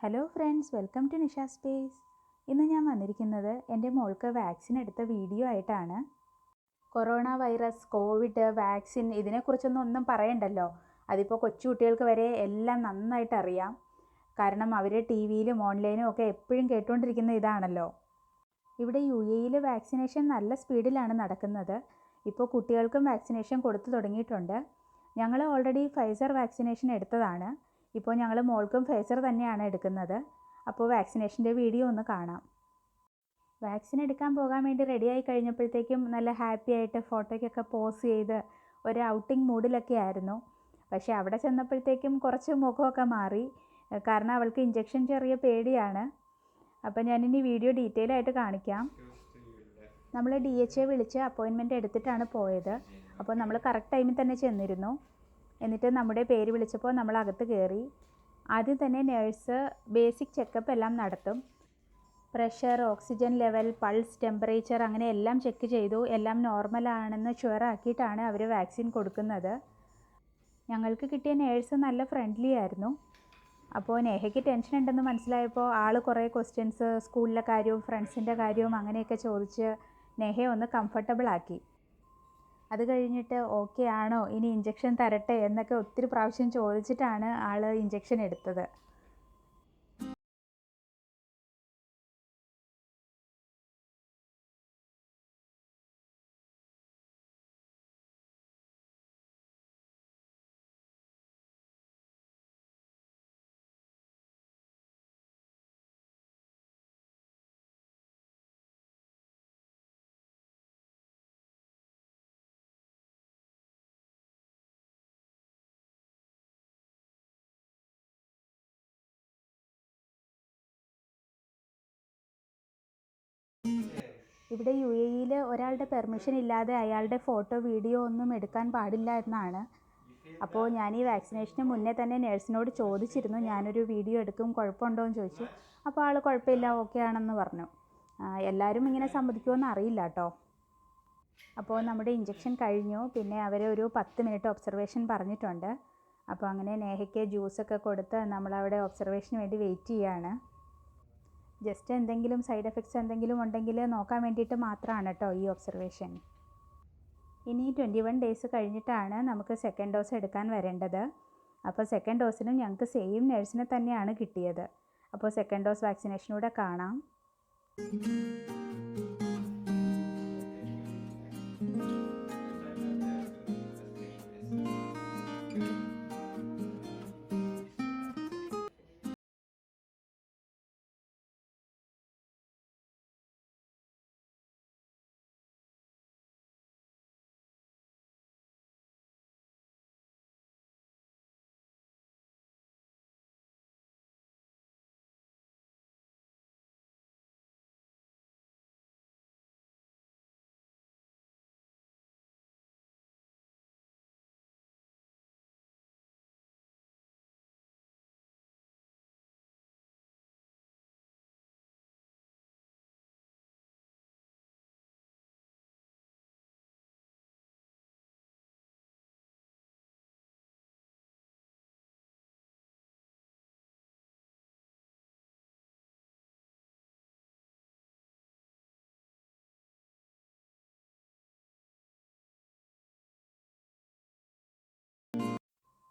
Hello friends, welcome to Nisha space. ഇന്ന് ഞാൻ വന്നിരിക്കുന്നത് എൻ്റെ മോൾക്ക് വാക്സിൻ എടുത്ത വീഡിയോ ആയിട്ടാണ്. കൊറോണ വൈറസ്, കോവിഡ്, വാക്സിൻ ഒന്നും പറയണ്ടല്ലോ. അതിപ്പോൾ കൊച്ചു കുട്ടികൾക്ക് വരെ എല്ലാം നന്നായിട്ട് അറിയാം. കാരണം അവർ ടി വിയിലും ഓൺലൈനും ഒക്കെ എപ്പോഴും കേട്ടുകൊണ്ടിരിക്കുന്ന ഇതാണല്ലോ. ഇവിടെ UAE വാക്സിനേഷൻ നല്ല സ്പീഡിലാണ് നടക്കുന്നത്. ഇപ്പോൾ കുട്ടികൾക്കും വാക്സിനേഷൻ കൊടുത്തു തുടങ്ങിയിട്ടുണ്ട്. ഞങ്ങൾ ഓൾറെഡി ഫൈസർ വാക്സിനേഷൻ എടുത്തതാണ്. ഇപ്പോൾ ഞങ്ങൾ മോൾക്കും ഫൈസർ തന്നെയാണ് എടുക്കുന്നത്. അപ്പോൾ വാക്സിനേഷൻ്റെ വീഡിയോ ഒന്ന് കാണാം. വാക്സിൻ എടുക്കാൻ പോകാൻ വേണ്ടി റെഡിയായി കഴിഞ്ഞപ്പോഴത്തേക്കും നല്ല ഹാപ്പി ആയിട്ട് ഫോട്ടോയ്ക്കൊക്കെ പോസ് ചെയ്ത് ഒരു ഔട്ടിംഗ് മൂഡിലൊക്കെ ആയിരുന്നു. പക്ഷേ അവിടെ ചെന്നപ്പോഴത്തേക്കും കുറച്ച് മുഖമൊക്കെ മാറി. കാരണം അവൾക്ക് ഇഞ്ചക്ഷൻ ചെറിയ പേടിയാണ്. അപ്പോൾ ഞാനിനി വീഡിയോ ഡീറ്റെയിൽ ആയിട്ട് കാണിക്കാം. നമ്മൾ DHA വിളിച്ച് അപ്പോയിൻമെൻറ്റ് എടുത്തിട്ടാണ് പോയത്. അപ്പോൾ നമ്മൾ കറക്റ്റ് ടൈമിൽ തന്നെ ചെന്നിരുന്നു. എന്നിട്ട് നമ്മുടെ പേര് വിളിച്ചപ്പോൾ നമ്മൾ അകത്ത് കയറി. ആദ്യം തന്നെ നേഴ്സ് ബേസിക് ചെക്കപ്പ് എല്ലാം നടത്തും. Pressure, oxygen level, pulse, temperature അങ്ങനെ എല്ലാം ചെക്ക് ചെയ്തു. എല്ലാം നോർമലാണെന്ന് ഷുവർ ആക്കിയിട്ടാണ് അവർ വാക്സിൻ കൊടുക്കുന്നത്. ഞങ്ങൾക്ക് കിട്ടിയ നേഴ്സ് നല്ല ഫ്രണ്ട്ലി ആയിരുന്നു. അപ്പോൾ നേഹയ്ക്ക് ടെൻഷൻ ഉണ്ടെന്ന് മനസ്സിലായപ്പോൾ ആൾ കുറേ ക്വസ്റ്റ്യൻസ് സ്കൂളിലെ കാര്യവും ഫ്രണ്ട്സിൻ്റെ കാര്യവും അങ്ങനെയൊക്കെ ചോദിച്ച് നേഹയെ ഒന്ന് കംഫർട്ടബിൾ ആക്കി. അത് കഴിഞ്ഞിട്ട് ഓക്കെ ആണോ, ഇനി ഇഞ്ചക്ഷൻ തരട്ടെ എന്നൊക്കെ ഒത്തിരി പ്രാവശ്യം ചോദിച്ചിട്ടാണ് ആൾ ഇഞ്ചക്ഷൻ എടുത്തത്. ഇവിടെ UAE ഒരാളുടെ പെർമിഷൻ ഇല്ലാതെ അയാളുടെ ഫോട്ടോ വീഡിയോ ഒന്നും എടുക്കാൻ പാടില്ല എന്നാണ്. അപ്പോൾ ഞാൻ ഈ വാക്സിനേഷന് മുന്നേ തന്നെ നേഴ്സിനോട് ചോദിച്ചിരുന്നു, ഞാനൊരു വീഡിയോ എടുക്കും, കുഴപ്പമുണ്ടോ എന്ന് ചോദിച്ചു. അപ്പോൾ ആൾ കുഴപ്പമില്ല, ഓക്കെ ആണെന്ന് പറഞ്ഞു. എല്ലാവരും ഇങ്ങനെ സമ്മതിക്കുമെന്ന് അറിയില്ല കേട്ടോ. അപ്പോൾ നമ്മുടെ ഇഞ്ചക്ഷൻ കഴിഞ്ഞു. പിന്നെ അവർ ഒരു 10 മിനിറ്റ് ഒബ്സർവേഷൻ പറഞ്ഞിട്ടുണ്ട്. അപ്പോൾ അങ്ങനെ നേഹയ്ക്ക് ജ്യൂസൊക്കെ കൊടുത്ത് നമ്മളവിടെ ഒബ്സർവേഷന് വേണ്ടി വെയിറ്റ് ചെയ്യുകയാണ്. ജസ്റ്റ് എന്തെങ്കിലും സൈഡ് എഫക്ട്സ് എന്തെങ്കിലും ഉണ്ടെങ്കിൽ നോക്കാൻ വേണ്ടിയിട്ട് മാത്രമാണ് കേട്ടോ ഈ ഒബ്സർവേഷൻ. ഇനി 21 ഡേയ്സ് കഴിഞ്ഞിട്ടാണ് നമുക്ക് സെക്കൻഡ് ഡോസ് എടുക്കാൻ വരേണ്ടത്. അപ്പോൾ സെക്കൻഡ് ഡോസിനും ഞങ്ങൾക്ക് സെയിം നേഴ്സിനെ തന്നെയാണ് കിട്ടിയത്. അപ്പോൾ സെക്കൻഡ് ഡോസ് വാക്സിനേഷനൂടെ കാണാം.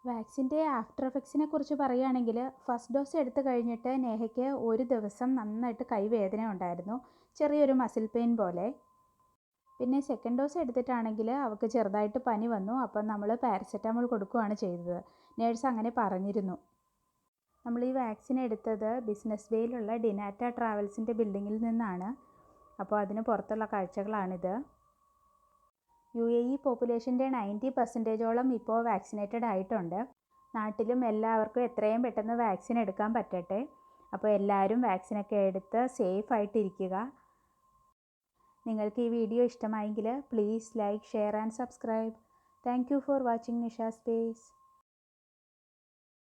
വാക്സിൻ്റെ ആഫ്റ്റർ എഫക്ട്സിനെ കുറിച്ച് പറയുകയാണെങ്കിൽ ഫസ്റ്റ് ഡോസ് എടുത്തു കഴിഞ്ഞിട്ട് നേഹയ്ക്ക് ഒരു ദിവസം നന്നായിട്ട് കൈവേദന ഉണ്ടായിരുന്നു, ചെറിയൊരു മസിൽ പെയിൻ പോലെ. പിന്നെ സെക്കൻഡ് ഡോസ് എടുത്തിട്ടാണെങ്കിൽ അവൾക്ക് ചെറുതായിട്ട് പനി വന്നു. അപ്പം നമ്മൾ പാരസെറ്റാമോൾ കൊടുക്കുകയാണ് ചെയ്തത്. നേഴ്സ് അങ്ങനെ പറഞ്ഞിരുന്നു. നമ്മൾ ഈ വാക്സിൻ എടുത്തത് ബിസിനസ് വേയിലുള്ള ഡിനാറ്റ ട്രാവൽസിൻ്റെ ബിൽഡിങ്ങിൽ നിന്നാണ്. അപ്പോൾ അതിന് പുറത്തുള്ള കാഴ്ചകളാണിത്. UAE പോപ്പുലേഷൻ്റെ 90% ഇപ്പോൾ വാക്സിനേറ്റഡ് ആയിട്ടുണ്ട്. നാട്ടിലും എല്ലാവർക്കും എത്രയും പെട്ടെന്ന് വാക്സിൻ എടുക്കാൻ പറ്റട്ടെ. അപ്പോൾ എല്ലാവരും വാക്സിനൊക്കെ എടുത്ത് സേഫായിട്ടിരിക്കുക. നിങ്ങൾക്ക് ഈ വീഡിയോ ഇഷ്ടമായെങ്കിൽ please like, share and subscribe. Thank you for watching Nisha space.